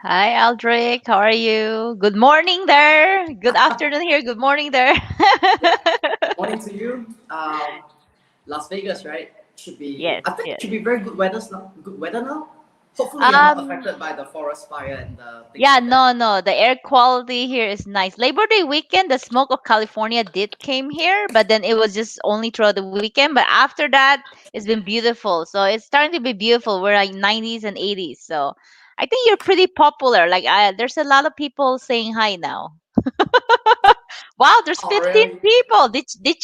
Hi, Aldric. How are you? Good morning there. Good afternoon here. Good morning there. Yeah, morning to you. Las Vegas, right? Should be. Yes, I think it yes. should be very good weather now. Good weather now. Hopefully, you're not Um, affected by the forest fire and things yeah, like that. no, no. The air quality here is nice. Labor Day weekend, the smoke of California did came here, but then it was just only throughout the weekend. But after that, it's been beautiful. So it's starting to be beautiful. We're like 90s and 80s. So I think you're pretty popular. There's a lot of people saying hi now. Wow, there's Oh, 15 really? people. Did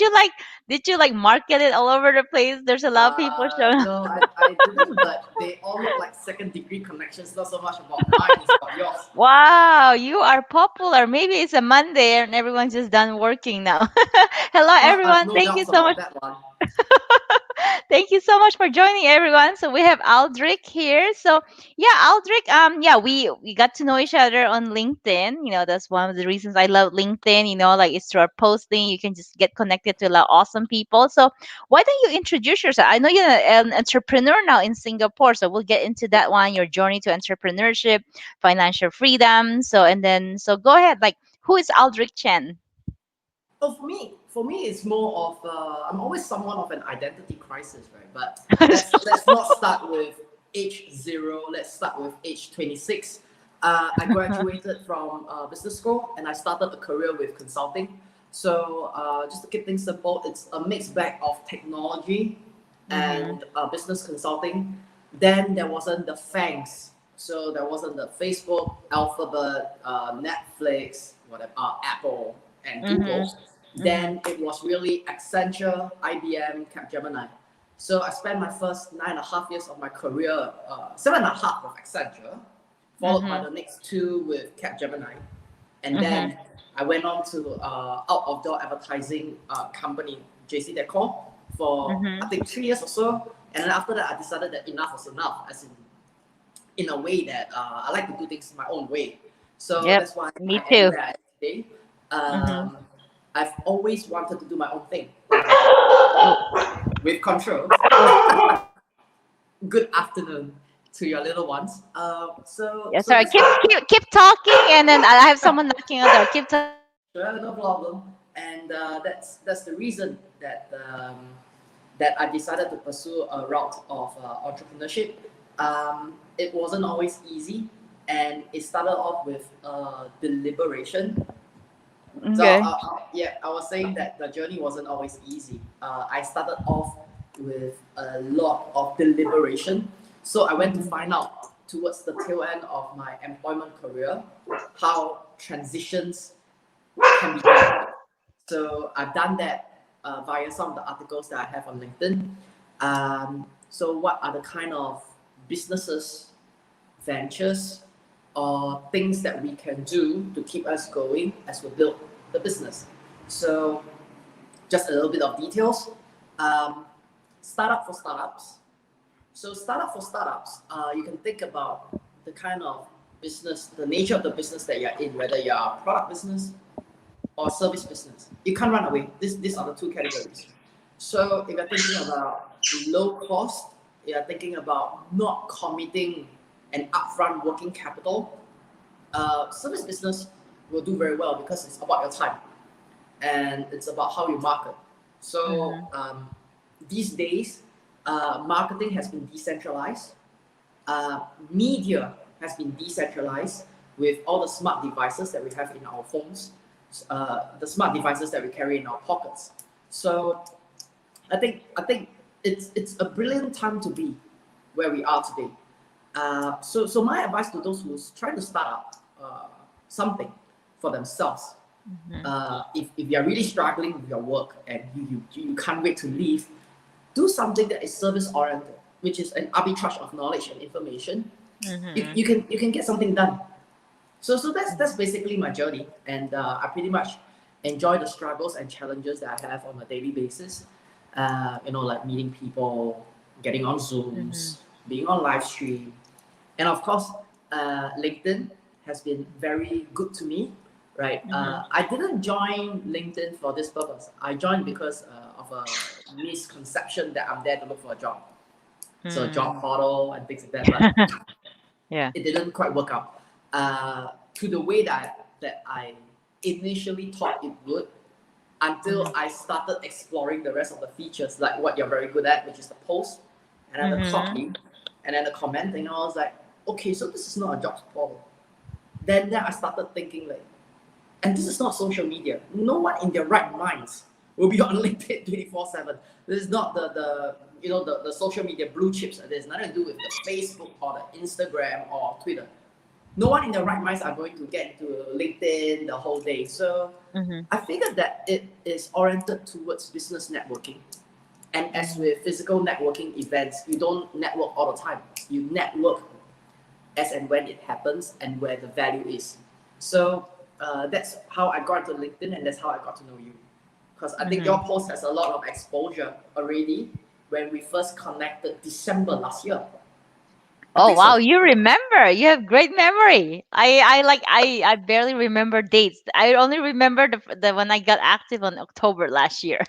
you like market it all over the place? There's a lot of people showing up. No, I didn't. But they all look like second degree connections. Not so much about mine. It's about yours. Wow, you are popular. Maybe it's a Monday and everyone's just done working now. Hello I have everyone. no Thank you doubts so much. about that one. Thank you so much for joining everyone. So we have Aldric here. So yeah, Aldric, yeah, we got to know each other on LinkedIn. That's one of the reasons I love LinkedIn, like it's through our posting. You can just get connected to a lot of awesome people. So why don't you introduce yourself? I know you're an entrepreneur now in Singapore, so we'll get into Yeah. that one, your journey to entrepreneurship, financial freedom. So go ahead. Like, who is Aldric Chen? Oh, for me, it's more of I'm always somewhat of an identity crisis, right? But let's not start with age zero. Let's start with age 26. I graduated from business school and I started a career with consulting. So just to keep things simple, it's a mixed bag of technology Mm-hmm. and business consulting. Then there wasn't the FANGs. So there wasn't the Facebook, Alphabet, Netflix, whatever, Apple, and Mm-hmm. Google. Mm-hmm. Then it was really Accenture, IBM, Capgemini. So I spent my first 9.5 years of my career, 7.5 with Accenture, followed by Mm-hmm. the next two with Capgemini. And Mm-hmm. then I went on to out of door advertising company, JC Decor, for I Mm-hmm. think 3 years or so. And then after that, I decided that enough was enough, as in a way that I like to do things my own way. So Yep. that's why I Me am too. where I am today. Mm-hmm. Um, I've always wanted to do my own thing Oh, with control. oh. Good afternoon to your little ones. So Yeah, so sorry. this Keep talking, and then I have someone knocking on the door. Keep talking. sure, no problem. And that's the reason that I decided to pursue a route of entrepreneurship. It wasn't always easy, and it started off with deliberation. So Okay. yeah, I was saying that the journey wasn't always easy. I started off with a lot of deliberation. So I went to Mm-hmm. find out towards the tail end of my employment career how transitions can be done. So I've done that via some of the articles that I have on LinkedIn. So what are the kind of businesses, ventures, or things that we can do to keep us going as we build the business? So just a little bit of details. Um, Startup for startups. So startup for startups, you can think about the kind of business, the nature of the business that you're in, whether you're a product business or service business. You can't run away. These are the two categories. So if you're thinking about low cost, you're thinking about not committing an upfront working capital, service business will do very well because it's about your time and it's about how you market. So Mm-hmm. these days, marketing has been decentralized, media has been decentralized with all the smart devices that we have in our phones, the smart devices that we carry in our pockets. So I think it's a brilliant time to be where we are today. So my advice to those who's trying to start up something for themselves, Mm-hmm. if you're really struggling with your work and you can't wait to leave, do something that is service oriented, which is an arbitrage of knowledge and information. Mm-hmm. You can get something done. So that's Mm-hmm. basically my journey, and I pretty much enjoy the struggles and challenges that I have on a daily basis. Like meeting people, getting on Mm-hmm. Zooms, being on live stream, and of course, LinkedIn has been very good to me. Right, Mm-hmm. I didn't join LinkedIn for this purpose. I joined because of a misconception that I'm there to look for a job, so job Mm. portal and things like that. But Yeah. it didn't quite work out. to the way that I initially thought it would, until I started exploring the rest of the features, like what you're very good at, which is the post, and then the Mm-hmm. talking, and then the commenting. And I was like, okay, so this is not a jobs problem. Then I started thinking like, and this is not social media. No one in their right minds will be on LinkedIn 24/7. This is not the social media blue chips. There's nothing to do with the Facebook or the Instagram or Twitter. No one in their right minds are going to get into LinkedIn the whole day. So Mm-hmm. I figured that it is oriented towards business networking. And as Mm-hmm. with physical networking events, you don't network all the time. You network as and when it happens and where the value is. So that's how I got into LinkedIn, and that's how I got to know you. Because I think Mm-hmm. your post has a lot of exposure already when we first connected December last year. I Oh think wow, so. you remember. You have great memory. I barely remember dates. I only remember the when I got active on October last year.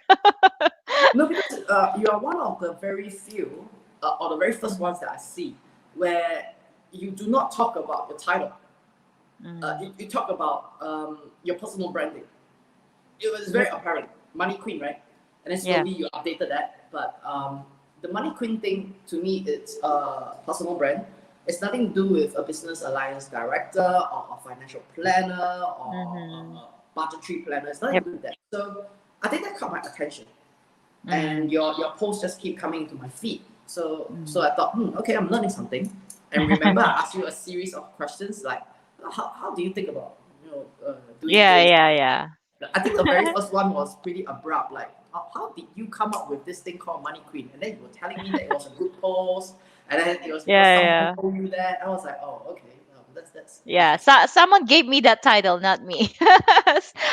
No, because you are one of the very few, or the very first ones that I see, where you do not talk about your title. Mm. You talk about your personal branding. It was very Yep. apparent. Money Queen, right? And then Yeah. slowly you updated that. But the Money Queen thing, to me, it's a personal brand. It's nothing to do with a business alliance director or a financial planner or Mm-hmm. a budgetary planner. It's nothing Yep. to do with that. So I think that caught my attention. And Mm. your posts just keep coming into my feed. So Mm. I thought, okay, I'm learning something. And remember, I asked you a series of questions like, how do you think about doing Yeah, this? yeah, yeah. I think the very first one was pretty abrupt. Like, how did you come up with this thing called Money Queen? And then you were telling me that it was a good post, and then it was because Yeah, someone yeah. told you that. I was like, oh, okay, that's Yeah, interesting. someone gave me that title, not me.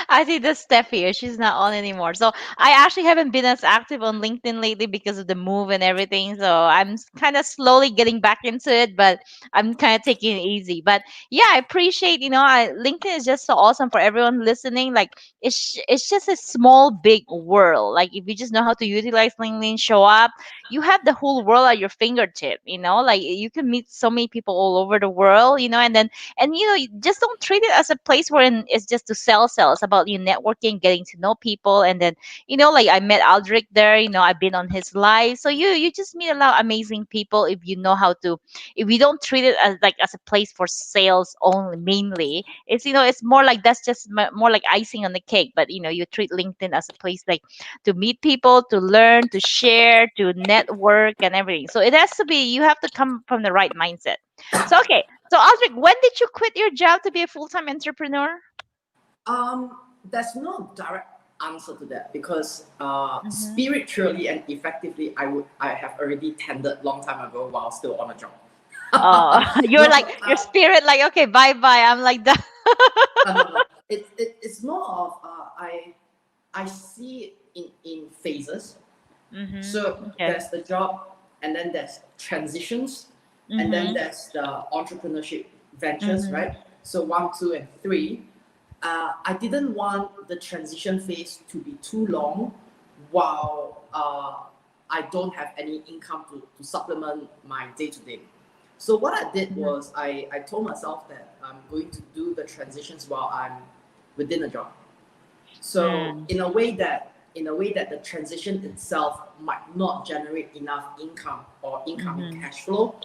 I see the Steffi. She's not on anymore. So I actually haven't been as active on LinkedIn lately because of the move and everything. So I'm kind of slowly getting back into it, but I'm kind of taking it easy. But yeah, I appreciate, LinkedIn is just so awesome for everyone listening. Like it's just a small, big world. Like if you just know how to utilize LinkedIn, show up, you have the whole world at your fingertip. Like you can meet so many people all over the world. And you just don't treat it as a place where it's just to sell. It's about you networking, getting to know people, and then like I met Aldric there. I've been on his live, so you just meet a lot of amazing people if you know how to. If you don't treat it as a place for sales only mainly, it's more like that's just more like icing on the cake. But you treat LinkedIn as a place like to meet people, to learn, to share, to network, and everything. So it has to be. You have to come from the right mindset. So okay, so Aldrich, when did you quit your job to be a full-time entrepreneur? There's no direct answer to that because Mm-hmm. spiritually and effectively, I have already tended long time ago while still on a job. Oh, you're No, like your spirit, like okay, bye bye. I'm like that. no. It's more of I see it in phases. So Mm-hmm. Okay. there's the job, and then there's transitions, and then Mm-hmm. there's the entrepreneurship ventures, Mm-hmm. right? So 1, 2, and 3. I didn't want the transition phase to be too long, while I don't have any income to supplement my day to day. So what I did Mm-hmm. was I told myself that I'm going to do the transitions while I'm within a job. So Mm. in a way that the transition itself might not generate enough income or incoming Mm-hmm. cash flow.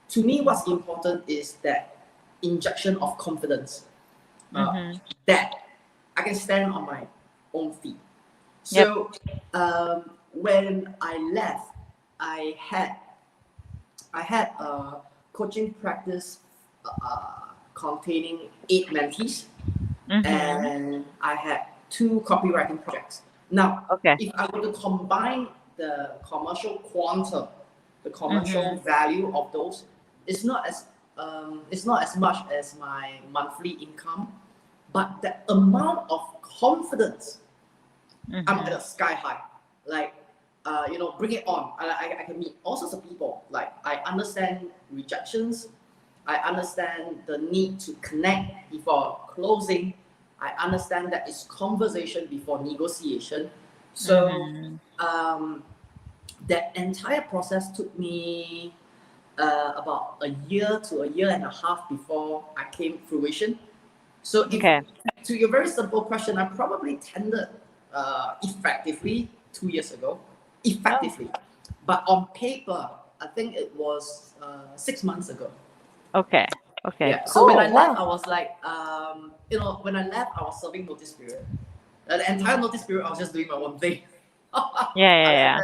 To me, what's important is that injection of confidence, uh, Mm-hmm. that I can stand on my own feet. Yep. So when I left, I had I had a coaching practice containing 8 mentees, Mm-hmm. and I had 2 copywriting projects. Now, Okay. if I were to combine the commercial quantum, the commercial Mm-hmm. value of those, it's not as much as my monthly income, but the amount of confidence, I'm at Mm-hmm. a sky high. Like, bring it on. I can meet all sorts of people. Like, I understand rejections. I understand the need to connect before closing. I understand that it's conversation before negotiation. So Mm-hmm. um, that entire process took me about a year to a year and a half before I came fruition. So if Okay. to your very simple question, I probably tendered effectively 2 years ago, Oh, effectively, but on paper, I think it was 6 months ago. okay. Okay. Yeah. So when I Cool. left, Wow. I was like, when I left, I was serving notice period. The entire notice period, I was just doing my own thing. Yeah, yeah, yeah.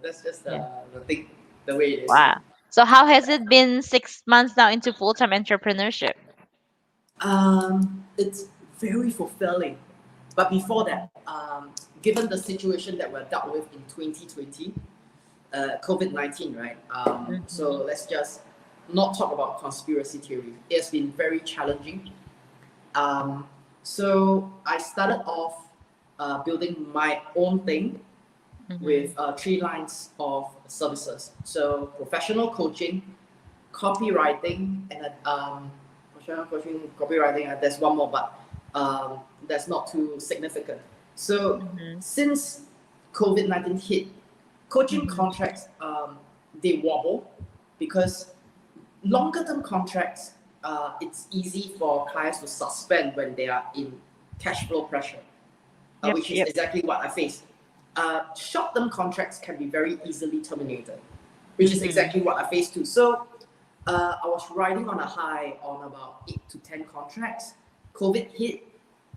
That's just Yeah. the thing, the way it is. Wow. So how has it been 6 months now into full-time entrepreneurship? It's very fulfilling. But before that, given the situation that we're dealt with in 2020, COVID-19, right? So Mm-hmm. let's just not talk about conspiracy theory. It's been very challenging. Um, so I started off building my own thing Mm-hmm. with 3 lines of services. So professional coaching, copywriting, and professional coaching, copywriting. There's one more, but that's not too significant. So Mm-hmm. since COVID-19 hit, coaching Mm-hmm. contracts they wobble because longer term contracts, it's easy for clients to suspend when they are in cash flow pressure, Yep, which is yep. exactly what I faced. Short term contracts can be very easily terminated, which is Mm-hmm. exactly what I faced too. So I was riding on a high on about 8 to 10 contracts. COVID hit,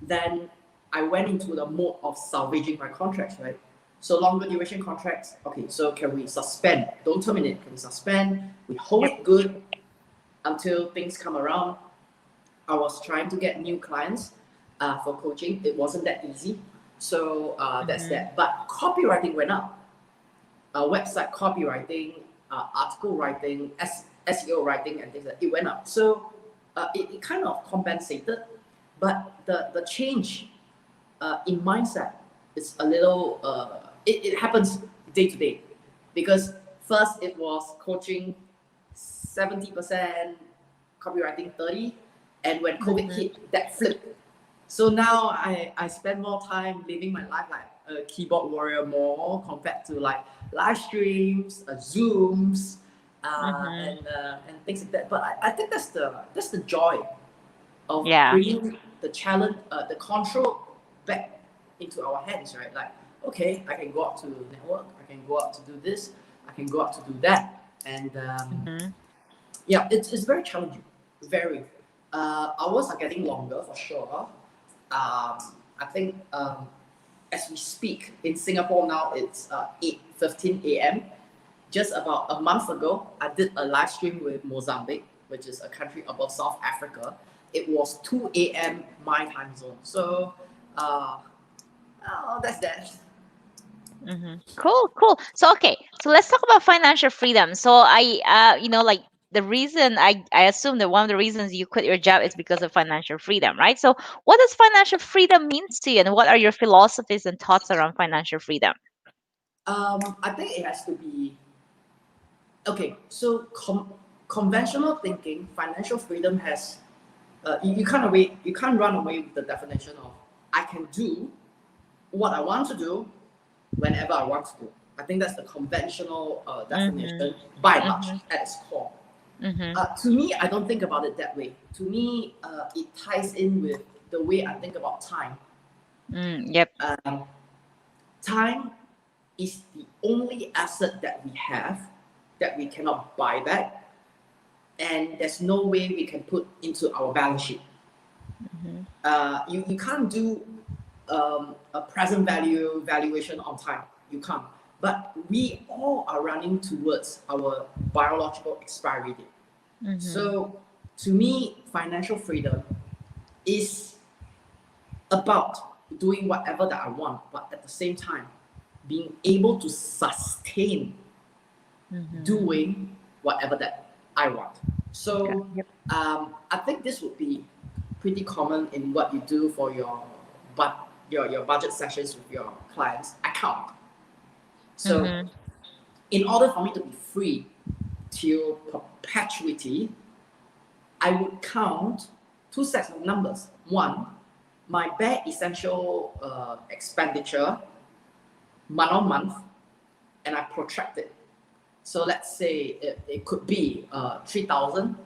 then I went into the mode of salvaging my contracts, right? So longer duration contracts, okay, so can we suspend? Don't terminate, can we suspend? We hold Yep. it good until things come around. I was trying to get new clients for coaching. It wasn't that easy. So that's Mm-hmm. that. But copywriting went up. Website copywriting, article writing, SEO writing, and things like that, it went up. So it kind of compensated. But the change in mindset is a little, it happens day to day. Because first it was coaching 70%, copywriting 30, and when COVID Mm-hmm. hit, that flipped. So now I spend more time living my life like a keyboard warrior more compared to like live streams, Zooms, Mm-hmm. and things like that. But I think that's the joy of Yeah. bringing the challenge, the control back into our hands, right? Like, okay, I can go out to network, I can go out to do this, I can go out to do that, and Mm-hmm. yeah, it's very challenging, very. Hours are getting longer for sure. I think as we speak in Singapore now, it's 8:15 a.m. Just about a month ago, I did a live stream with Mozambique, which is a country above South Africa. It was 2 a.m. my time zone. So, uh, that's that. Mm-hmm. Cool, cool. So okay, so let's talk about financial freedom. So like the reason I assume that one of the reasons you quit your job is because of financial freedom, right? So what does financial freedom means to you, and what are your philosophies and thoughts around financial freedom? I think it has to be okay. So, conventional thinking, financial freedom has you can't run away with the definition of I can do what I want to do whenever I want to do. I think that's the conventional Mm-hmm. definition by and large Mm-hmm. at its core. Mm-hmm. To me, I don't think about it that way. To me, it ties in with the way I think about time. Yep. Um, Time is the only asset that we have that we cannot buy back, and there's no way we can put into our balance sheet. Mm-hmm. You can't do a present value valuation on time. You can't. But we all are running towards our biological expiry date. Mm-hmm. So, to me, financial freedom is about doing whatever that I want, but at the same time, being able to sustain Mm-hmm. doing whatever that I want. Okay. So, Yep. I think this would be pretty common in what you do for your budget sessions with your clients account. So, Mm-hmm. in order for me to be free till perpetuity, I would count two sets of numbers. One, my bare essential expenditure month on month, and I protract it. So let's say it could be 3,000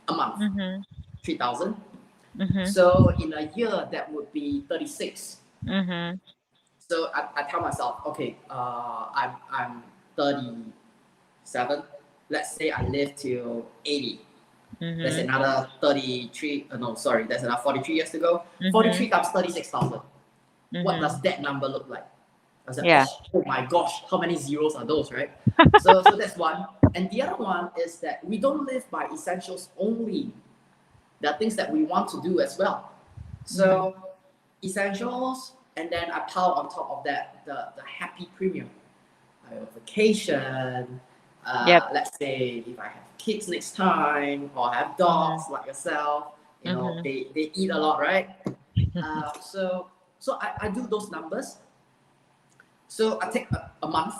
a month, Mhm. 3,000. Mhm. So in a year, that would be 36. Mhm. So I tell myself, okay, I'm 37. Let's say I live till 80. There's Mhm. another 33. No, sorry, there's another 43 years to go. Mhm. 43 times 36,000. What does Mhm. that number look like? I was like, Yeah. oh my gosh, how many zeros are those, right? So that's one. And the other one is that we don't live by essentials only. There are things that we want to do as well. Mhm. So essentials, and then I pile on top of that the happy premium. I have vacation. Yep. Let's say if I have kids next time, or have dogs Mhm. like yourself, Mhm. they eat a lot, right? So I do those numbers. So I take a month,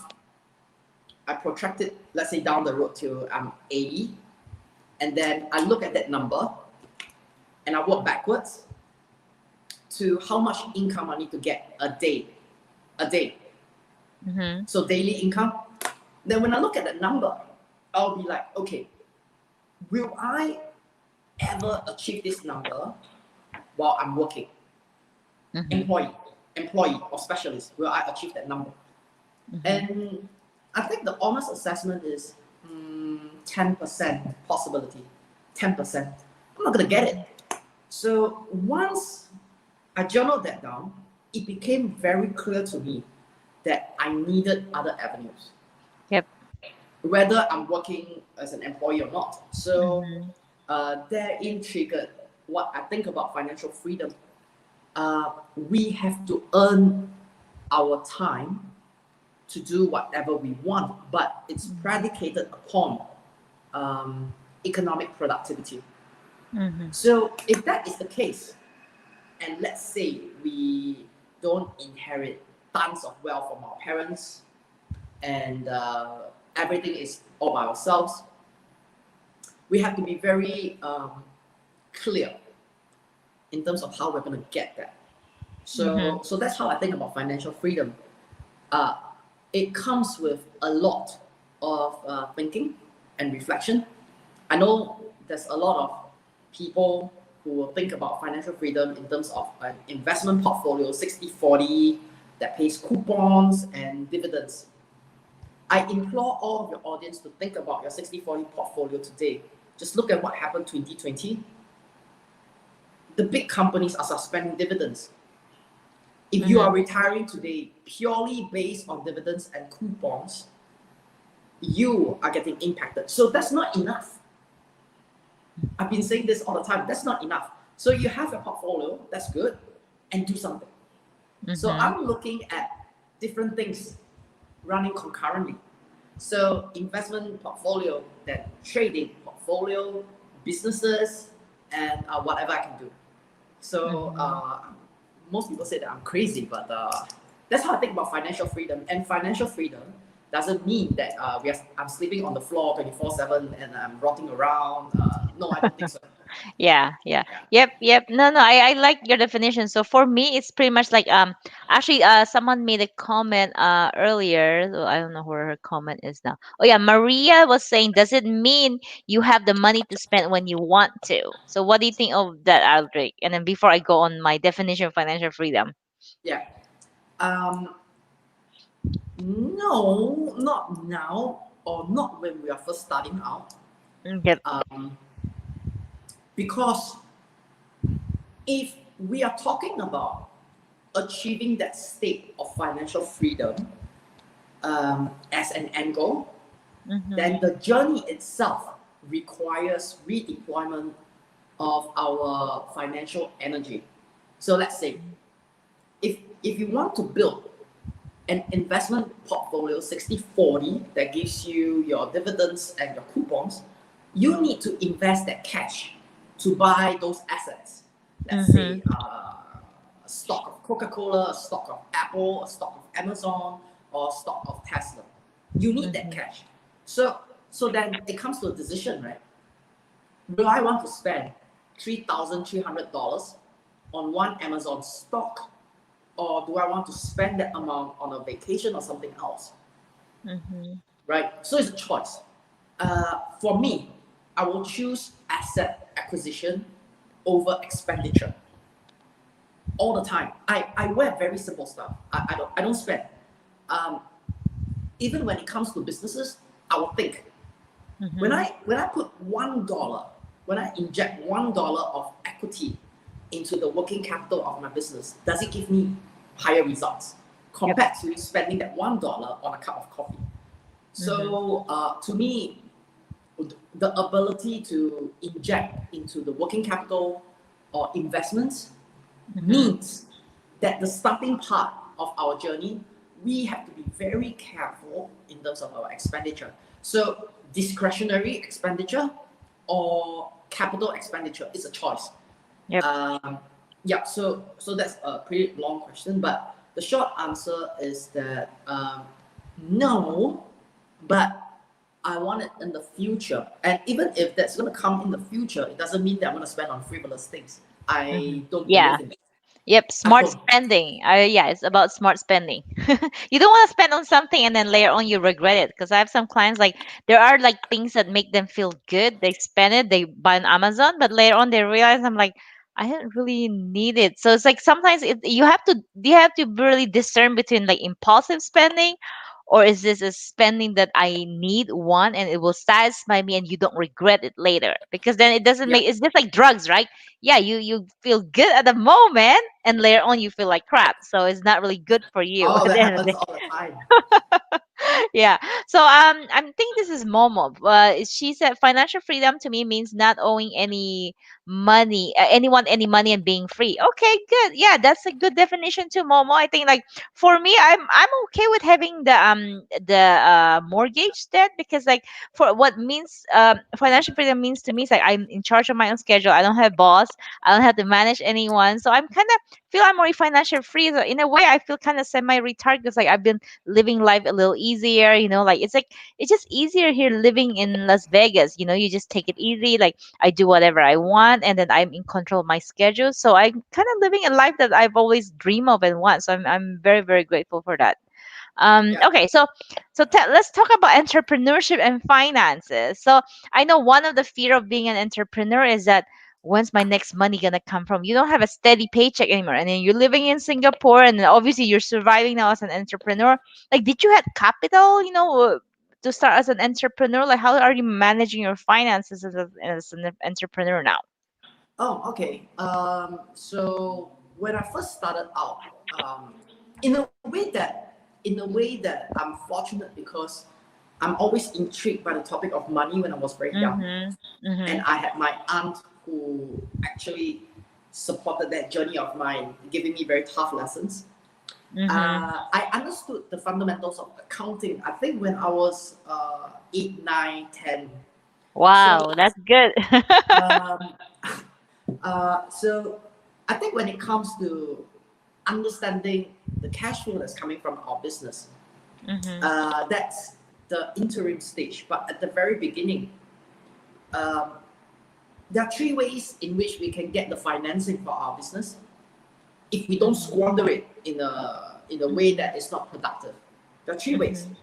I protract it, let's say down the road till I'm 80, and then I look at that number and I work backwards to how much income I need to get a day. Mhm. So daily income. Then when I look at that number, I'll be like, okay, will I ever achieve this number while I'm working? Mhm. Employee, employee or specialist, will I achieve that number? Mhm. And I think the honest assessment is 10% possibility. 10%. I'm not gonna get it. So once I journaled that down, it became very clear to me that I needed other avenues, Yep. whether I'm working as an employee or not. So Mhm. therein triggered what I think about financial freedom. We have to earn our time to do whatever we want, but it's predicated upon economic productivity. Mhm. So if that is the case, and let's say we don't inherit tons of wealth from our parents, and everything is all by ourselves, we have to be very clear in terms of how we're going to get that. Mhm. So that's how I think about financial freedom. Uh, it comes with a lot of thinking and reflection. I know there's a lot of people who will think about financial freedom in terms of an investment portfolio 60/40 that pays coupons and dividends. I implore all of your audience to think about your 60/40 portfolio today. Just look at what happened 2020. The big companies are suspending dividends. If you are Mhm. retiring today purely based on dividends and coupons, you are getting impacted. So that's not enough. I've been saying this all the time. That's not enough. So you have a portfolio, that's good, and do something. So Mhm. I'm looking at different things running concurrently. So investment portfolio, then trading portfolio, businesses, and whatever I can do. So Mhm. most people say that I'm crazy, but that's how I think about financial freedom. And financial freedom doesn't mean that I'm sleeping on the floor 24/7 and I'm rotting around. No, I don't think so. Yeah, yeah. Yeah. Yep, yep. No, no, I like your definition. So for me it's pretty much like actually someone made a comment earlier. So I don't know where her comment is now. Oh yeah, Maria was saying, does it mean you have the money to spend when you want to? So what do you think of that, Aldrich? And then before I go on my definition of financial freedom. Yeah. Um, no, not now, or not when we are first starting out. Yep. Um, because if we are talking about achieving that state of financial freedom as an end goal, then Mhm. the journey itself requires redeployment of our financial energy. So let's say if you want to build an investment portfolio 60/40 that gives you your dividends and your coupons, you need to invest that cash to buy those assets. Let's say Mhm. a stock of Coca-Cola, a stock of Apple, a stock of Amazon, or a stock of Tesla. You need that Mhm. cash. So then it comes to a decision, right? Will I want to spend $3,300 on one Amazon stock, or do I want to spend that amount on a vacation or something else? Mhm. right? So it's a choice. For me, I will choose asset acquisition over expenditure all the time. I wear very simple stuff. I don't spend. Um, Even when it comes to businesses, I will think. Mm-hmm. When I put $1, when I inject $1 of equity into the working capital of my business, does it give me higher results Yep. compared to spending that $1 on a cup of coffee? Mm-hmm. So to me, the ability to inject into the working capital or investments Mm-hmm. means that the starting part of our journey, we have to be very careful in terms of our expenditure. So discretionary expenditure or capital expenditure is a choice. Yep. Yeah, so that's a pretty long question, but the short answer is that no, but I want it in the future. And even if that's going to come in the future, it doesn't mean that I'm going to spend on frivolous things. Mm-hmm. I don't Yeah. believe in it. Yep, I smart don't. spending. Yeah, it's about smart spending. You don't want to spend on something and then later on you regret it. Because I have some clients like there are like things that make them feel good. They spend it, they buy on Amazon, but later on they realize I'm like, I didn't really need it. So it's like sometimes you have to really discern between like impulsive spending or is this a spending that I need one and it will satisfy me and you don't regret it later. Because then it doesn't Yeah. make it's just like drugs, right? Yeah, you feel good at the moment and later on you feel like crap. So it's not really good for you Oh, at that the end of the happens day. all the time. Yeah. So I think this is Momo. She said financial freedom to me means not owing anyone any money and being free. Okay, good. Yeah, that's a good definition too, Momo. I think like for me, I'm okay with having the mortgage debt because like for what means financial freedom means to me is like I'm in charge of my own schedule. I don't have boss. I don't have to manage anyone. So I'm kind of feel I'm already financial free. So in a way, I feel kind of semi-retired because like I've been living life a little easier, like it's just easier here living in Las Vegas. You just take it easy. Like I do whatever I want and then I'm in control of my schedule. So I'm kind of living a life that I've always dreamed of and want. So I'm very, very grateful for that. Yeah. Okay, let's talk about entrepreneurship and finances. So I know one of the fear of being an entrepreneur is that when's my next money gonna come from? You don't have a steady paycheck anymore, and then you're living in Singapore, and then obviously you're surviving now as an entrepreneur. Like, did you have capital, to start as an entrepreneur? Like, how are you managing your finances as an entrepreneur now? Oh, okay. So when I first started out, in a way that I'm fortunate because I'm always intrigued by the topic of money when I was very young, Mm-hmm. Mm-hmm. and I had my aunt who actually supported that journey of mine, giving me very tough lessons. Mm-hmm. I understood the fundamentals of accounting. I think when I was 8, 9, 10. So Wow, that's good. um, so I think when it comes to understanding the cash flow that's coming from our business, Mm-hmm. that's the interim stage. But at the very beginning, um, there are three ways in which we can get the financing for our business if we don't Mm-hmm. squander it in a way that is not productive. There are three ways. Mm-hmm.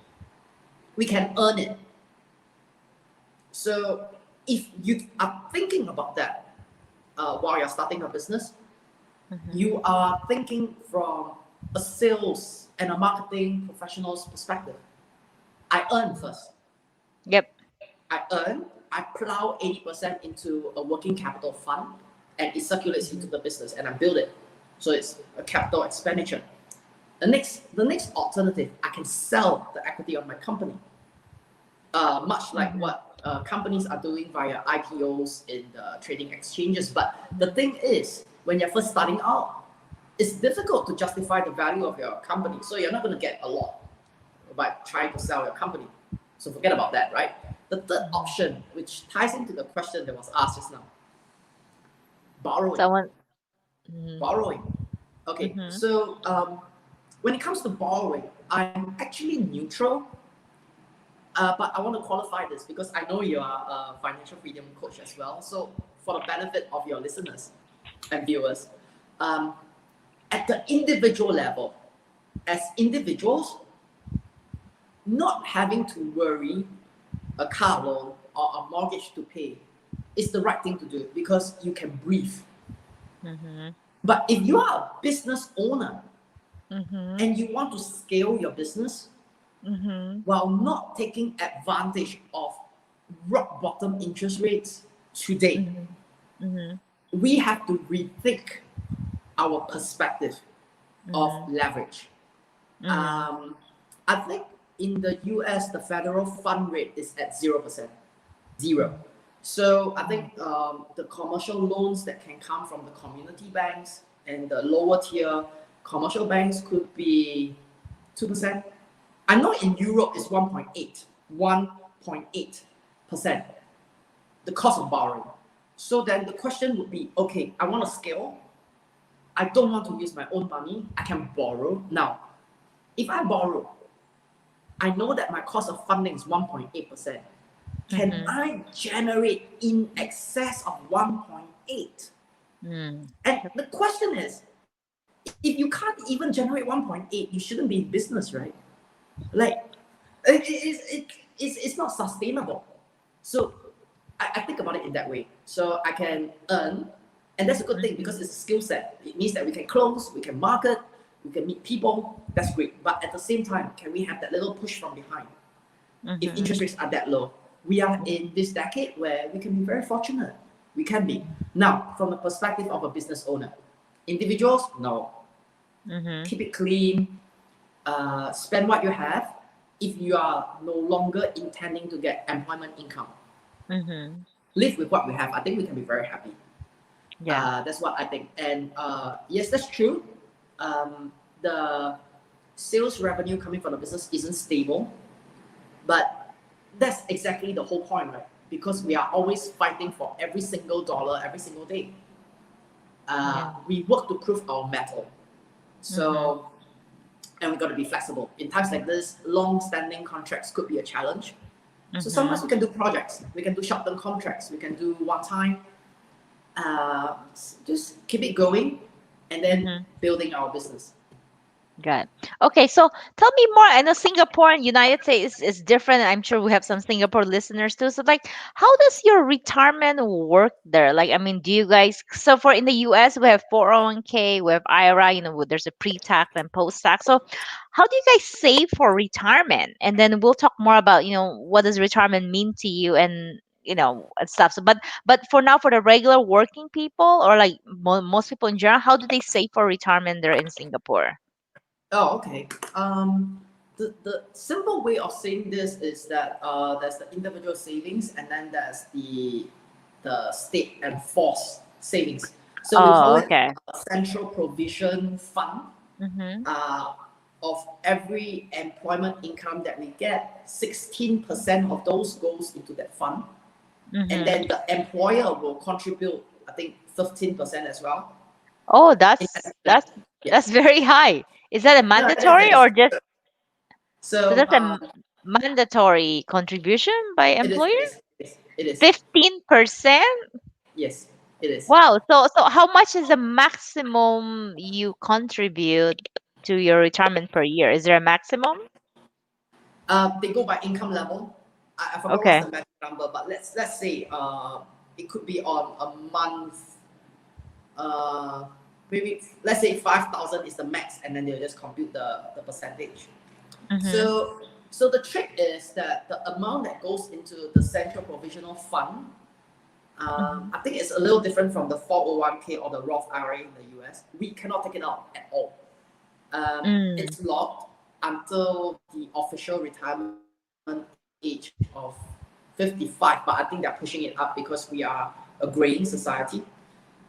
We can earn it. So if you are thinking about that while you're starting a business, Mm-hmm. you are thinking from a sales and a marketing professional's perspective. I earn first. Yep. I plow 80% into a working capital fund and it circulates into Mhm. the business and I build it. So it's a capital expenditure. The next alternative, I can sell the equity of my company, much like Mhm. what companies are doing via IPOs in the trading exchanges. But the Mhm. thing is, when you're first starting out, it's difficult to justify the value of your company. So you're not going to get a lot by trying to sell your company. So forget about that, right? The third Mhm. option, which ties into the question that was asked just now, borrowing. Someone. Mhm. Borrowing. Okay, Mhm. so when it comes to borrowing, I'm actually neutral, but I want to qualify this because I know you are a financial freedom coach as well. So for the benefit of your listeners and viewers, um, at the individual level, as individuals, not having to worry a car loan or a mortgage to pay is the right thing to do because you can breathe. Mm-hmm. But if you are a business owner Mm-hmm. and you want to scale your business Mm-hmm. while not taking advantage of rock bottom interest rates today, Mm-hmm. Mm-hmm. we have to rethink our perspective of Mm-hmm. leverage. Mm-hmm. I think in the US, the federal fund rate is at 0%. Zero. So I think the commercial loans that can come from the community banks and the lower tier commercial banks could be 2%. I know in Europe it's 1.8%, the cost of borrowing. So then the question would be, okay, I want to scale. I don't want to use my own money. I can borrow. Now, if I borrow, I know that my cost of funding is 1.8%. Can Mm-hmm. I generate in excess of 1.8? Mm. And the question is, if you can't even generate 1.8, you shouldn't be in business, right? Like, it's not sustainable. So I think about it in that way. So I can earn, and that's a good thing Mm-hmm. because it's a skill set. It means that we can close, we can market, we can meet people. That's great. But at the same time, can we have that little push from behind? If Mm-hmm. interest rates are that low, we are in this decade where we can be very fortunate. We can be. Now, from the perspective of a business owner, individuals, no. Mm-hmm. Keep it clean, spend what you have. If you are no longer intending to get employment income, Mm-hmm. live with what we have. I think we can be very happy. Yeah. That's what I think. And yes, that's true. The sales revenue coming from the business isn't stable, but that's exactly the whole point, right? Because we are always fighting for every single dollar every single day. Yeah. We work to prove our mettle. Mm-hmm. So, and we got to be flexible. In times like this, long-standing contracts could be a challenge. So Mm-hmm. sometimes we can do projects, we can do short-term contracts, we can do one-time. Uh, just keep it going, and then Mm-hmm. building our business. Got it. Okay, so tell me more. I know Singapore and United States is different. I'm sure we have some Singapore listeners too. So, like, how does your retirement work there? Like, I mean, do you guys? So, for in the U.S., we have 401k, we have IRA. There's a pre-tax and post-tax. So, how do you guys save for retirement? And then we'll talk more about what does retirement mean to you and and stuff. So, but for now, for the regular working people or like most people in general, how do they save for retirement there in Singapore? Oh, okay. The simple way of saying this is that there's the individual savings, and then there's the state enforced savings. So we call Oh, it okay. a central provision fund. Mhm. Uh, of every employment income that we get, 16% of those goes into that fund, and Mhm. then the employer will contribute, I think, 15% as well. Oh, In that's that that's sense. Yeah. that's very high. Is that a No, it mandatory is. or just so So that's a mandatory contribution by it is. employer? It is. It is. It is. 15%? Yes, it is. Wow. So how much is the maximum you contribute to your retirement per year? Is there a maximum? They go by income level. I forgot what's Okay. the magic number, but let's say it could be on a month. Uh, Maybe let's say 5,000 is the max, and then they'll just compute the percentage. Mhm. So the trick is that the amount that goes into the central provisional fund, Mhm. I think it's a little different from the 401k or the Roth IRA in the US. We cannot take it out at all. Mm. It's locked until the official retirement age of 55, but I think they're pushing it up because we are a graying society.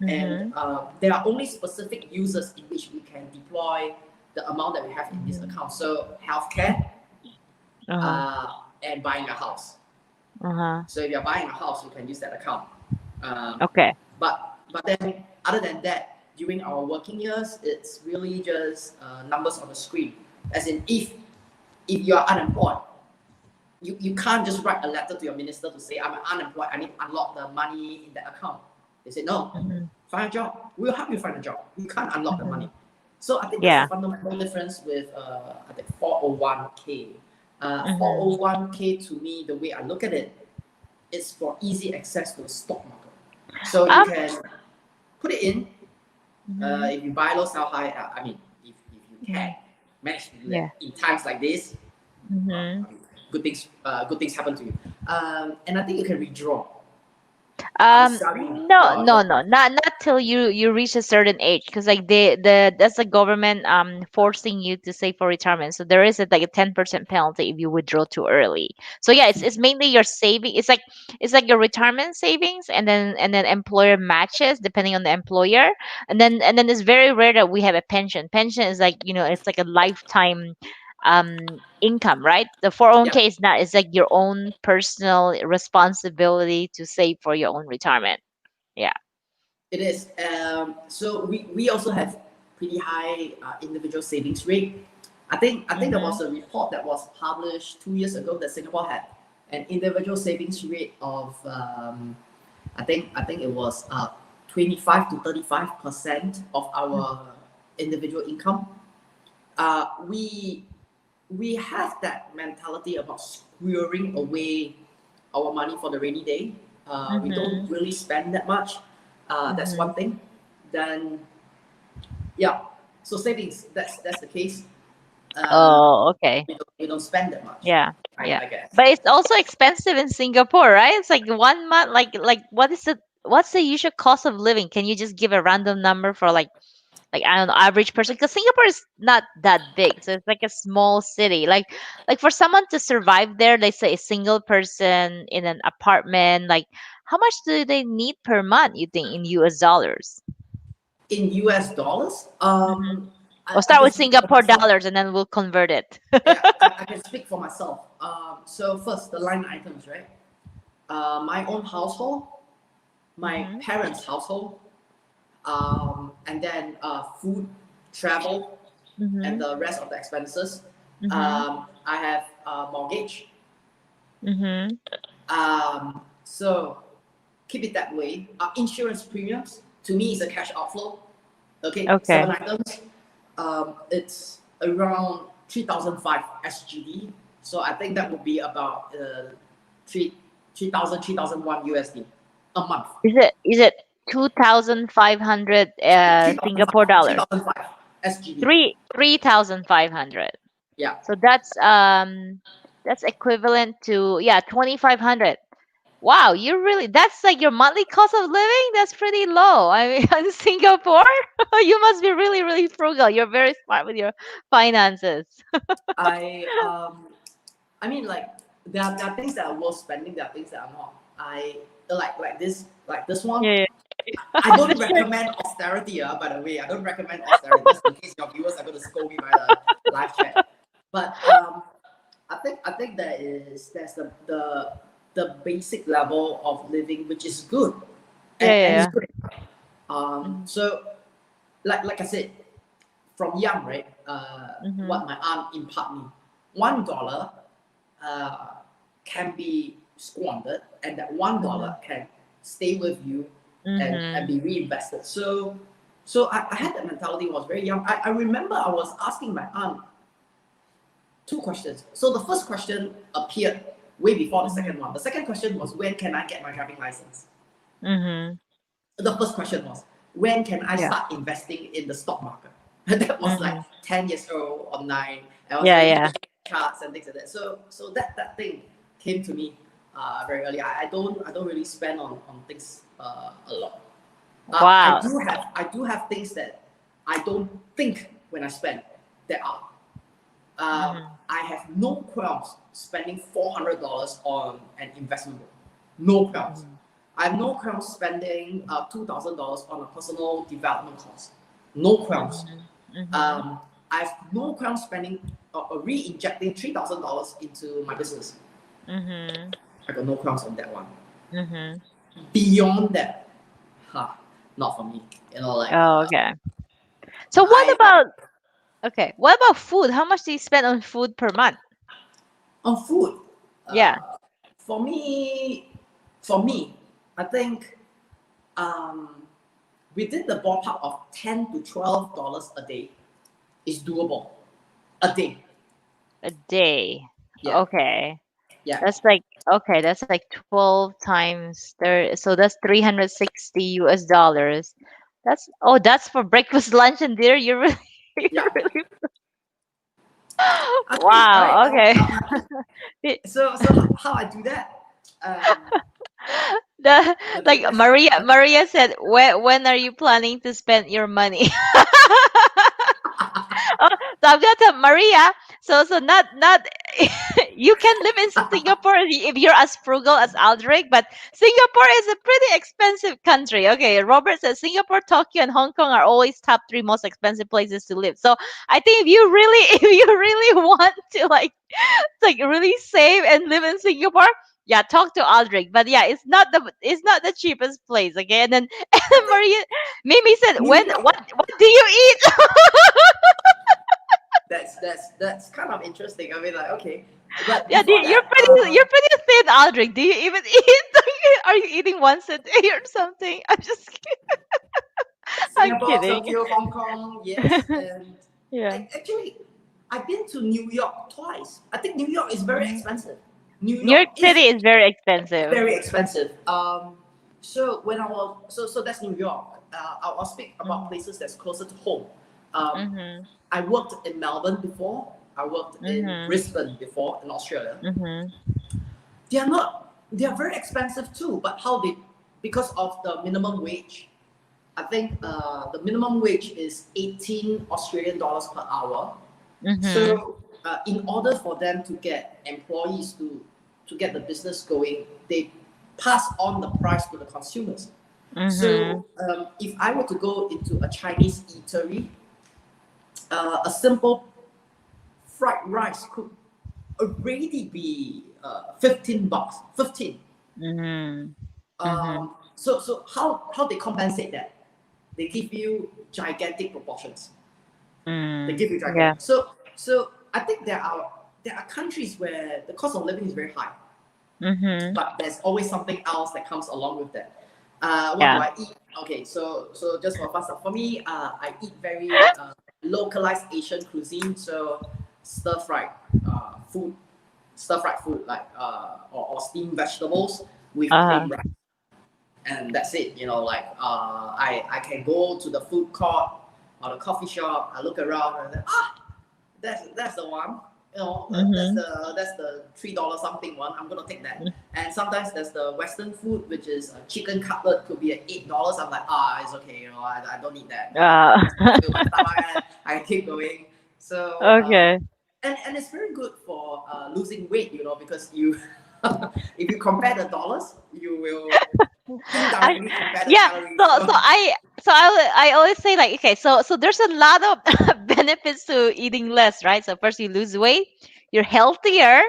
And Mhm. there are only specific users in which we can deploy the amount that we have in this Mhm. account. So healthcare Uh-huh. uh, and buying a house. Uh-huh. So if you're buying a house, you can use that account. Um, Okay. but then other than that, during our working years, it's really just numbers on the screen. As in, if you are unemployed, you can't just write a letter to your minister to say I'm unemployed. I need to unlock the money in that account. They say no, Mhm. find a job. We'll help you find a job. You can't unlock the money. Mhm. So I think that's the Yeah. fundamental difference with I think 401k. Mhm. 401k to me, the way I look at it, is for easy access to the stock market. So you Um. can put it in. Mhm. If you buy low, sell high, I mean, if you can Mhm. manage to do Yeah. that in times like this, Mhm. I mean, good things happen to you. And I think you can withdraw. Selling No, your no, no, not till you reach a certain age, because like the that's the government forcing you to save for retirement. So there is like a 10% penalty if you withdraw too early. So yeah, it's mainly your saving. It's like your retirement savings, and then employer matches depending on the employer, and then it's very rare that we have a pension. Pension is like, it's like a lifetime income, right? The yeah, 401k is not. It's like your own personal responsibility to save for your own retirement. Yeah. it is. So we also have pretty high individual savings rate. I think there Mhm. was a report that was published 2 years ago that Singapore had an individual savings rate of I think it was 25 to 35% of our individual income. We have that mentality about squirring away our money for the rainy day. We don't Mhm. really spend that much. That's Mhm. one thing. Then yeah, so savings, that's the case. Uh, Oh, okay. we don't spend that much. Yeah. I, Yeah. I guess. But it's also expensive in Singapore, right? It's like 1 month. Like what's the usual cost of living? Can you just give a random number for like I don't know, average person? Because Singapore is not that big, so it's like a small city. Like for someone to survive there, let's say a single person in an apartment, like how much do they need per month? You think in U.S. dollars? In US dollars, Mm-hmm. I, We'll I start can with speak for Singapore myself. dollars and then we'll convert it. Yeah, I can speak for myself. So first, the line items, right? My own household, my Mm-hmm. parents' household, and then food, travel, and Mm-hmm. the rest of the expenses. Mm-hmm. I have mortgage. Mm-hmm. So keep it that way. Insurance premiums to me is a cash outflow. Okay, Okay. 7 items. It's around 3,005 SGD. So I think that would be about three 3,001 USD a month. Is it 2,500 3,005 Singapore dollars? 3,005 SGD. 3,500. Yeah, So that's equivalent to, yeah, 2,500. Wow, that's like your monthly cost of living? That's pretty low. I mean, in Singapore, you must be really, really frugal. You're very smart with your finances. I um I mean, like there are things that are worth spending. There are things that are not. I like this one. Yeah, I yeah. don't recommend austerity. By the way, I don't recommend austerity. Just in case your viewers are going to scold me by the live chat. But I think there's the basic level of living which is good, Yeah, and it's yeah, good. yeah. So like I said, from young, right? Mm-hmm. What my aunt imparted me, $1 uh, can be squandered, and that one Mm-hmm. dollar can stay with you and Mm-hmm. be reinvested. So I had that mentality when I was very young. I remember I was asking my aunt two questions. So the first question appeared way before the Mm-hmm. second one. The second question was, when can I get my driving license? Mm-hmm. The first question was, when can I Yeah. start investing in the stock market? That was like Mm-hmm. 10 years old or 9. I was Yeah, already yeah. looking at charts and things like that. So that thing came to me very early. I don't really spend on things a lot. I Wow. do have things that I don't think when I spend. There are. Mm-hmm. I have no qualms spending $400 on an investment book. No qualms. Mm-hmm. I have no qualms spending $2,000 on a personal development course. No qualms. Mm-hmm. Mm-hmm. I have no qualms spending re-injecting $3,000 into my business. Mm-hmm. I got no qualms on that one. Mm-hmm. Beyond that, huh, not for me. You know, like Oh, okay. So I what about food? How much do you spend on food per month? on food. Yeah. Uh, for me, for me, I think um, within the ballpark of $10 to $12 a day is doable. A day, A day. Okay. yeah. That's like okay, that's like 12 times there, so that's 360 US dollars. That's oh, that's for breakfast, lunch, and dinner. You're really, you're Yeah. really Okay, all right. wow. Okay. It- So how I do that? Um, the the like best. Maria said, when are you planning to spend your money? Oh, so I'm gonna tell Maria. So not you can live in Singapore if you're as frugal as Aldrich, but Singapore is a pretty expensive country. Okay, Robert says Singapore, Tokyo, and Hong Kong are always top three most expensive places to live. So I think if you really if you really want to like really save and live in Singapore. Yeah, talk to Aldrich. But yeah, it's not the cheapest place. Okay, and then and I then think Maria Mimi said, New when York. what do you eat? That's kind of interesting. I mean, like, okay, but Yeah, before that, you're pretty thin, Aldrich. Do you even eat? Are you eating once a day or something? I'm just I'm Singapore, kidding. Tokyo, Hong Kong, yes, and Yeah. I've been to New York twice. I think New York is very Mhm. expensive. New New York York City is is very expensive. very expensive. So when I was so that's New York. I'll speak about Mhm. places that's closer to home. Um, Mhm. I worked in Melbourne before. I worked in Mhm. Brisbane before in Australia. Mhm. They are not. They are very expensive too. But how they because of the minimum wage. I think the minimum wage is 18 Australian dollars per hour. Mhm. So in order for them to get employees to get the business going, they pass on the price to the consumers. Mhm. So if I were to go into a Chinese eatery, a simple fried rice could already be 15 bucks. 15. Mhm. Mhm. So how they compensate that? They give you gigantic proportions. They Mm. give you Yeah. gigantic. So I think there are countries where the cost of living is very high, Mhm. but there's always something else that comes along with that. What do Yeah. I eat? Okay, so just for fast for me, I eat very localized Asian cuisine. So stir fried food, stir fried food like or steamed vegetables with Uh-huh. plain rice, and that's it. Like I can go to the food court or the coffee shop. I look around and then, that's the one. Mhm. That's the $3 something one. I'm gonna take that. And sometimes there's the Western food, which is a chicken cutlet, could be at $8. I'm like, it's okay. I don't need that. Uh, Just to fill my stomach. I keep going. So okay. and it's very good for losing weight. Because you if you compare the dollars, you will I, indirectly compare the yeah. calories. So So I always say like okay. So there's a lot of benefits to eating less, right? So first you lose weight, you're healthier,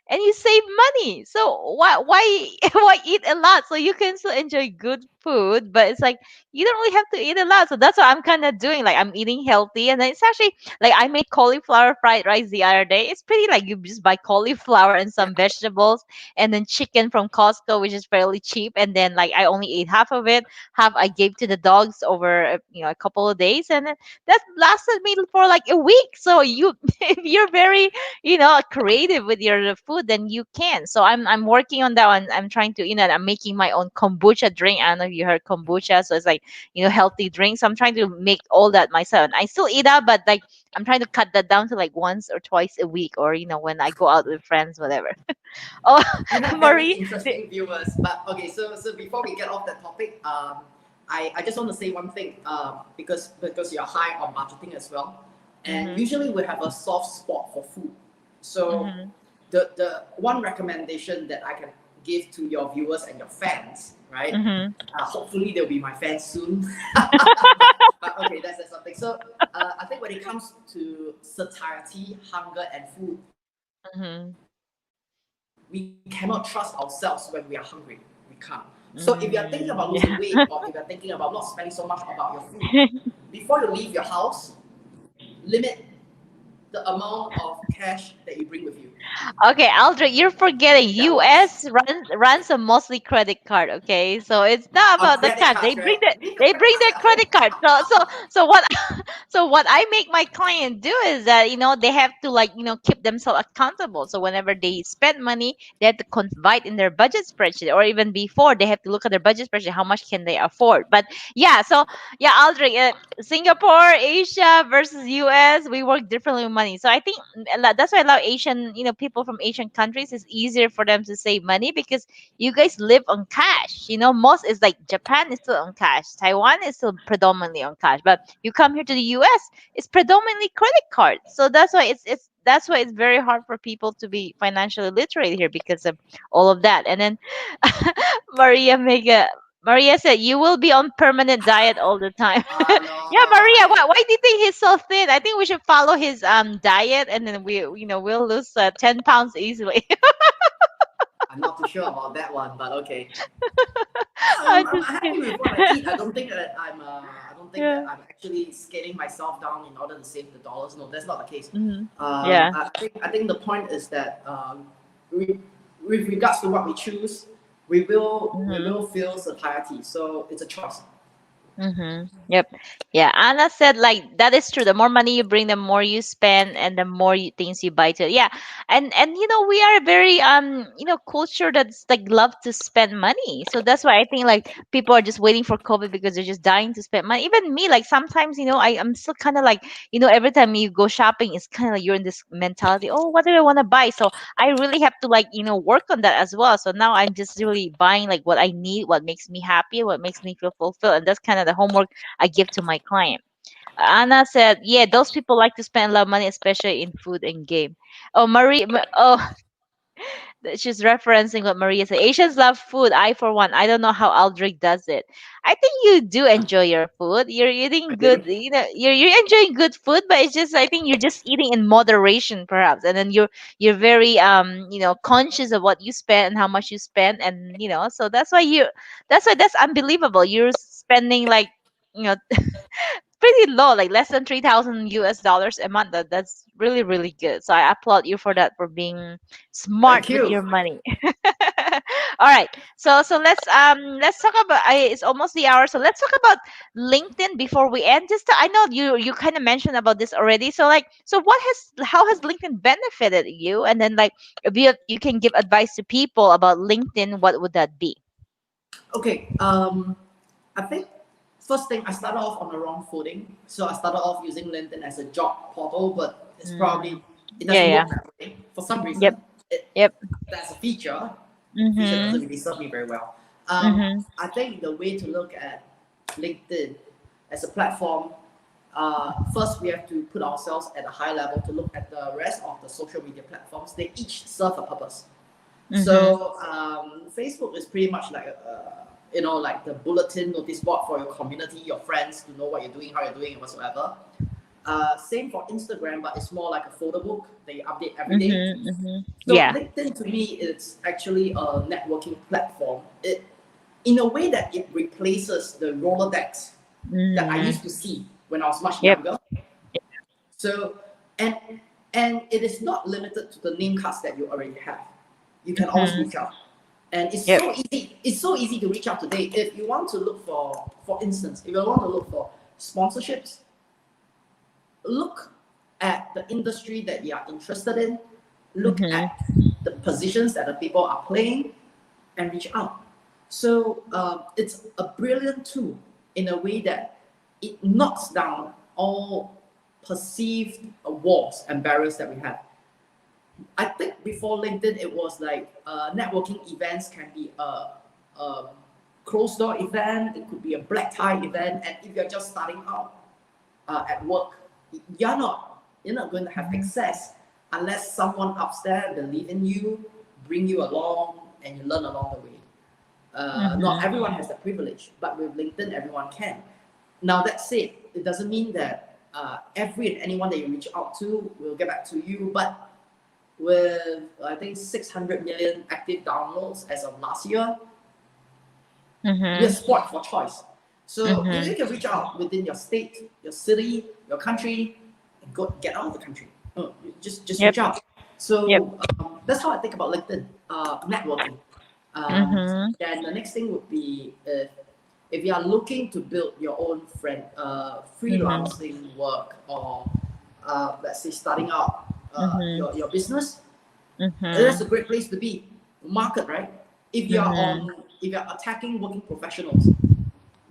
and you save money. So why why eat a lot? So you can still enjoy good food, but it's like you don't really have to eat a lot. So that's what I'm kind of doing. Like I'm eating healthy, and then it's actually like I made cauliflower fried rice the other day. It's pretty like you just buy cauliflower and yeah, some vegetables and then chicken from Costco, which is fairly cheap. And then like I only ate half of it, half I gave to the dogs over a couple of days, and then that lasted me for like a week. So you, if you're very creative with your food, then you can. So I'm working on that one. I'm trying to I'm making my own kombucha drink. I don't know if you heard kombucha, so it's like healthy drinks. I'm trying to make all that myself. And I still eat out, but like I'm trying to cut that down to like once or twice a week, or when I go out with friends, whatever. Oh, you have very Marie. interesting viewers. But okay, so before we get off that topic, I just want to say one thing, because you're high on budgeting as well, and Mhm. usually we have a soft spot for food. So Mhm. the one recommendation that I can give to your viewers and your fans, right? Mhm. Hopefully they'll be my fans soon. but okay, that's something. So I think when it comes to satiety, hunger, and food, Mhm. we cannot trust ourselves when we are hungry. We can't. So if you're thinking Mm, about losing yeah. weight, or if you're thinking about not spending so much about your food, before you leave your house, limit the amount of cash that you bring with you. Okay, Aldrich, you're forgetting That works. US runs a mostly credit card, okay? So it's not On about the credit card. cards, right? They bring their credit card. So what so what I make my client do is that, they have to, like, keep themselves accountable. So whenever they spend money, they have to confide in their budget spreadsheet, or even before, they have to look at their budget spreadsheet, how much can they afford. But yeah, so yeah, Aldrich, Singapore, Asia versus US, we work differently with money. So I think that's why I love Asian, people from Asian countries. It's easier for them to save money because you guys live on cash. Most is like Japan is still on cash, Taiwan is still predominantly on cash, but you come here to the US, it's predominantly credit cards. So that's why it's very hard for people to be financially literate here because of all of that. And then Maria said you will be on permanent diet all the time. No, Yeah, Maria, I why do you think he's so thin? I think we should follow his diet, and then we'll lose 10 pounds easily. I'm not too sure about that one, but okay. I'm I'm just happy kidding. with what I eat. I don't think that Yeah. I'm actually scaling myself down in order to save the dollars. No, that's not the case. Yeah. I think the point is that we, with regards to what we choose, we will feel satiety. So it's a choice. Yep. Yeah. Anna said, like, that is true. The more money you bring, the more you spend, and the more things you buy too. Yeah. And we are a very culture that's like love to spend money. So that's why I think, like, people are just waiting for COVID because they're just dying to spend money. Even me, like, sometimes, I'm still kind of like, every time you go shopping, it's kind of like you're in this mentality. Oh, what do I want to buy? So I really have to, like, work on that as well. So now I'm just really buying like what I need, what makes me happy, what makes me feel fulfilled, and that's kind of the homework I give to my client. Anna said, "Yeah, those people like to spend a lot of money, especially in food and game." Oh, oh, she's referencing what Maria said. Asians love food. I, for one, I don't know how Aldrich does it. I think you do enjoy your food. You're I eating good. do. You're enjoying good food, but it's just, I think you're just eating in moderation, perhaps. And then you're very conscious of what you spend and how much you spend, and so that's why that's unbelievable. You're spending like, you know pretty low, like less than 3,000 US dollars a month. That's really, really good. So I applaud you for that, for being smart Thank with you. your money. All right. So let's talk about, it's almost the hour. So let's talk about LinkedIn before we end. I know you kind of mentioned about this already. So, like, how has LinkedIn benefited you? And then, like, if you can give advice to people about LinkedIn, what would that be? Okay. I think first thing I started off on the wrong footing. So I started off using LinkedIn as a job portal, but Mm, it yeah, doesn't yeah. work that way. For some Yep. reason, Yep. that's a feature. Feature doesn't Mhm. really serve me very well. Mhm. I think the way to look at LinkedIn as a platform, first we have to put ourselves at a high level to look at the rest of the social media platforms. They each serve a purpose. Mhm. So Facebook is pretty much like like the bulletin notice board for your community, your friends to know what you're doing, how you're doing, and whatsoever. Same for Instagram, but it's more like a photo book. They update every day. Mhm. Mhm. So Yeah. LinkedIn to me is actually a networking platform. In a way that it replaces the Rolodex that I Mm. used to see when I was much Yep. younger. So and and it is not limited to the name cards that you already have. You can always Mhm. reach out. And it's Yep. so easy. It's so easy to reach out today. If you want to look for instance, if you want to look for sponsorships, look at the industry that you are interested in, look Mhm. at the positions that the people are playing, and reach out. So it's a brilliant tool in a way that it knocks down all perceived walls and barriers that we have. I think before LinkedIn, it was like networking events can be a closed door event, it could be a black tie event, and if you're just starting out at work, you're not going to have Mhm. access unless someone upstairs believe in you, bring you along, and you learn along the way. Not Mhm. everyone has that privilege, but with LinkedIn, everyone can. Now that said, it doesn't mean that every and anyone that you reach out to will get back to you, but with I think 600 million active downloads as of last year, we're Mhm. spoiled for choice. So you Mhm. can reach out within your state, your city, your country, and go get out of the country. Just Yep. reach out. Yep. So that's how I think about LinkedIn, networking. Mhm. Then the next thing would be if you are looking to build your own Mhm. freelancing work, or let's say starting out Mhm. your business, that's Mhm. a great place to be. Market, right? Mhm. If you're attacking working professionals,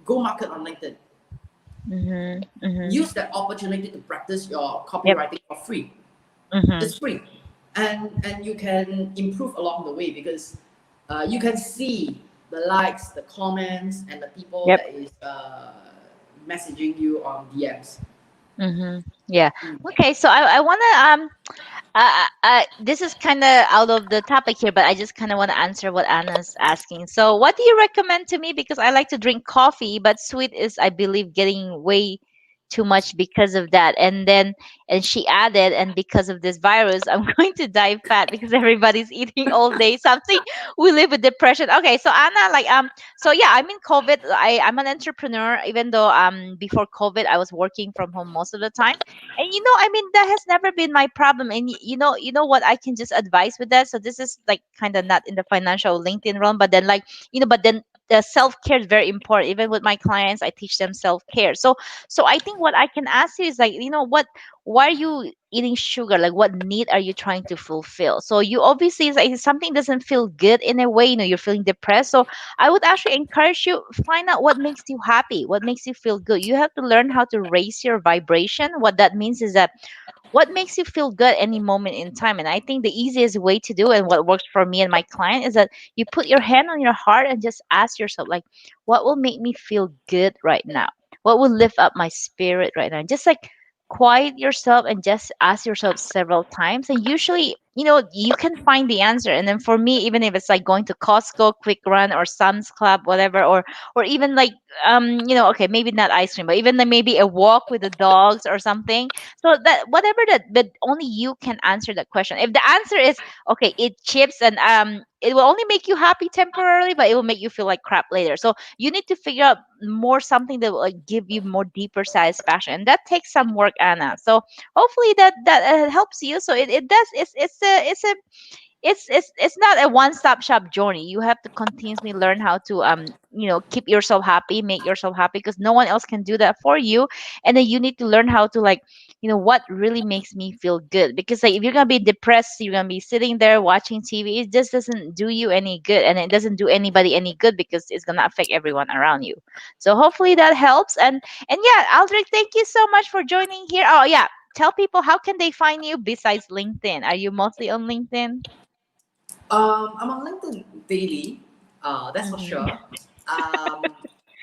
go market on LinkedIn. Mhm. Mhm. Use that opportunity to practice your Yep. copywriting for free. Mhm. It's free, and you can improve along the way, because you can see the likes, the comments, and the people Yep. that is messaging you on DMs. Mhm. Yeah. Mm. Okay. So I want to this is kind of out of the topic here, but I just kind of want to answer what Anna's asking. So, what do you recommend to me? Because I like to drink coffee, but sweet is, I believe, getting way too much because of that. And she added, and because of this virus, I'm going to die fat because everybody's eating all day something. We live with depression. Okay, so Anna, so yeah, I'm in COVID. I'm an entrepreneur, even though before COVID I was working from home most of the time. And I mean, that has never been my problem. And you know what I can just advise with that. So this is like kind of not in the financial LinkedIn realm, but then but then the self care is very important. Even with my clients, I teach them self care. So I think what I can ask you is like, what, why are you eating sugar? Like, what need are you trying to fulfill? So you obviously, it's like if something doesn't feel good in a way, you're feeling depressed. So I would actually encourage you, find out what makes you happy, what makes you feel good. You have to learn how to raise your vibration. What that means is that what makes you feel good any moment in time. And I think the easiest way to do it, and what works for me and my client, is that you put your hand on your heart and just ask yourself, like, what will make me feel good right now? What will lift up my spirit right now? Just like quiet yourself and just ask yourself several times, and usually you can find the answer. And then for me, even if it's like going to Costco quick run or Sam's Club, whatever, or even like okay, maybe not ice cream, but even like maybe a walk with the dogs or something. So that whatever that, but only you can answer that question. If the answer is okay, it chips, and it will only make you happy temporarily, but it will make you feel like crap later. So you need to figure out more something that will like give you more deeper satisfaction, and that takes some work, Anna. So hopefully that helps you. So it does. It's not a one-stop shop journey. You have to continuously learn how to keep yourself happy, make yourself happy, because no one else can do that for you. And then you need to learn how to, like, what really makes me feel good. Because like if you're gonna be depressed, you're gonna be sitting there watching TV, it just doesn't do you any good, and it doesn't do anybody any good, because it's gonna affect everyone around you. So hopefully that helps. And yeah, Aldrich, thank you so much for joining here. Oh yeah, tell people, how can they find you besides LinkedIn? Are you mostly on LinkedIn? I'm on LinkedIn daily, that's for Mhm. sure. Um,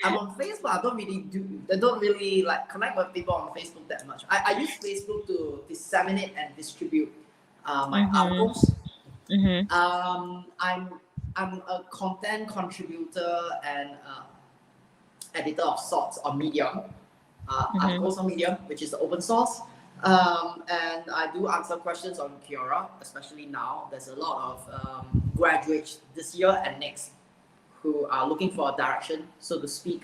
I'm on Facebook. I don't really like connect with people on Facebook that much. I use Facebook to disseminate and distribute my Mhm. articles. Mhm. I'm a content contributor and editor of sorts on Medium, Mhm. articles on Medium, which is the open source. And I do answer questions on Quora, especially now. There's a lot of graduates this year and next who are looking for a direction, so to speak.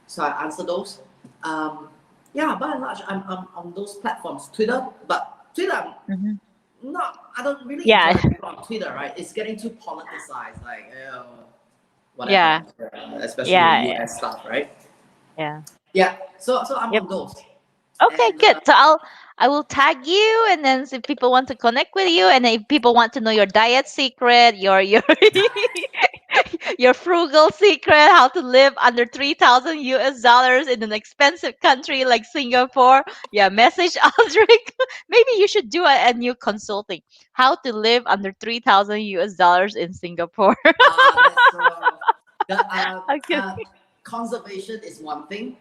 So I answer those. Um, yeah, by and large, I'm on those platforms. Twitter, but Twitter, Mhm. I don't really Yeah. interact with people on Twitter, right? It's getting too politicized, like whatever, Yeah. especially the Yeah. US stuff, right? Yeah. Yeah, so I'm Yep. on those, Okay, and good. So I will tag you, and then if people want to connect with you, and if people want to know your diet secret, your your frugal secret, how to live under 3,000 US dollars in an expensive country like Singapore, yeah, message Aldrich. Maybe you should do a new consulting. How to live under 3,000 US dollars in Singapore. that's the Okay. conservation is one thing,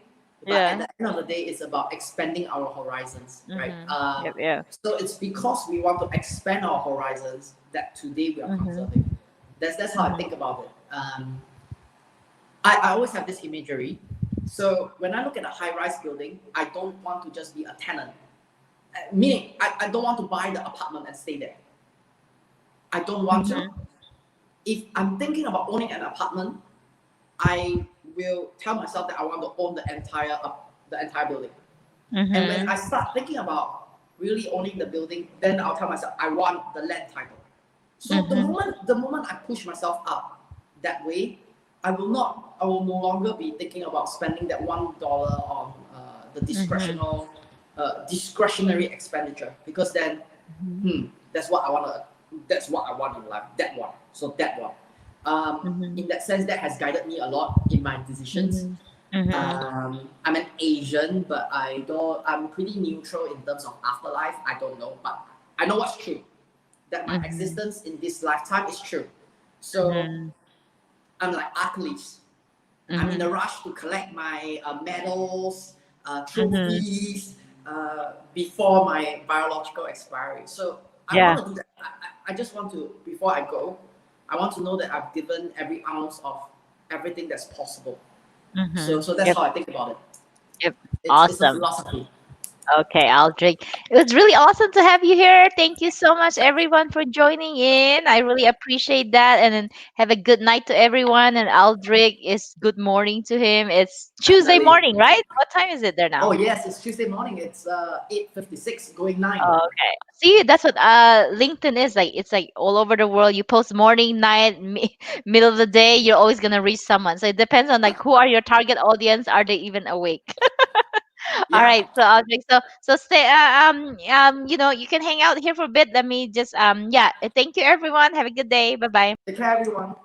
but at Yeah. the end of the day, it's about expanding our horizons, right? Mhm. Yep. Yeah. So it's because we want to expand our horizons that today we are Mhm. conserving. That's how I Mhm. think about it. I always have this imagery. So when I look at a high-rise building, I don't want to just be a tenant. Meaning, I don't want to buy the apartment and stay there. I don't want to. Mhm. If I'm thinking about owning an apartment, I will tell myself that I want to own the entire building. And when Mhm. I start thinking about really owning the building, then I'll tell myself I want the land title. So Mhm. the moment I push myself up that way, I will no longer be thinking about spending that $1 on the Mhm. discretionary expenditure, because then, Mhm. that's what I want to, that's what I want in life. That one. So that one. In Mhm. that sense, that has guided me a lot in my decisions. Mhm. Mhm. I'm an Asian, but I don't. I'm pretty neutral in terms of afterlife. I don't know, but I know what's true. That my Mhm. existence in this lifetime is true. So Mhm. I'm like athletes. I'm in a Mhm. rush to collect my medals, Mhm. trophies before my biological expiry. So I don't Yeah. want to do that. I just want to, before I go, I want to know that I've given every ounce of everything that's possible. So Mhm. so that's Yep. how I think about it. Yep. It's a Awesome. philosophy. Okay, Aldrich. It was really awesome to have you here. Thank you so much, everyone, for joining in. I really appreciate that. And then have a good night to everyone. And Aldrich is good morning to him. It's Tuesday Definitely. morning, right? What time is it there Oh now? yes, it's Tuesday morning. It's 8:56 going 9. Okay. See, that's what LinkedIn is like. It's like all over the world. You post morning, night, middle of the day. You're always gonna reach someone. So it depends on like who are your target audience. Are they even awake? All Yeah. right, so Audrey, so stay. You can hang out here for a bit. Let me just yeah. Thank you, everyone. Have a good day. Bye bye. Take care everyone.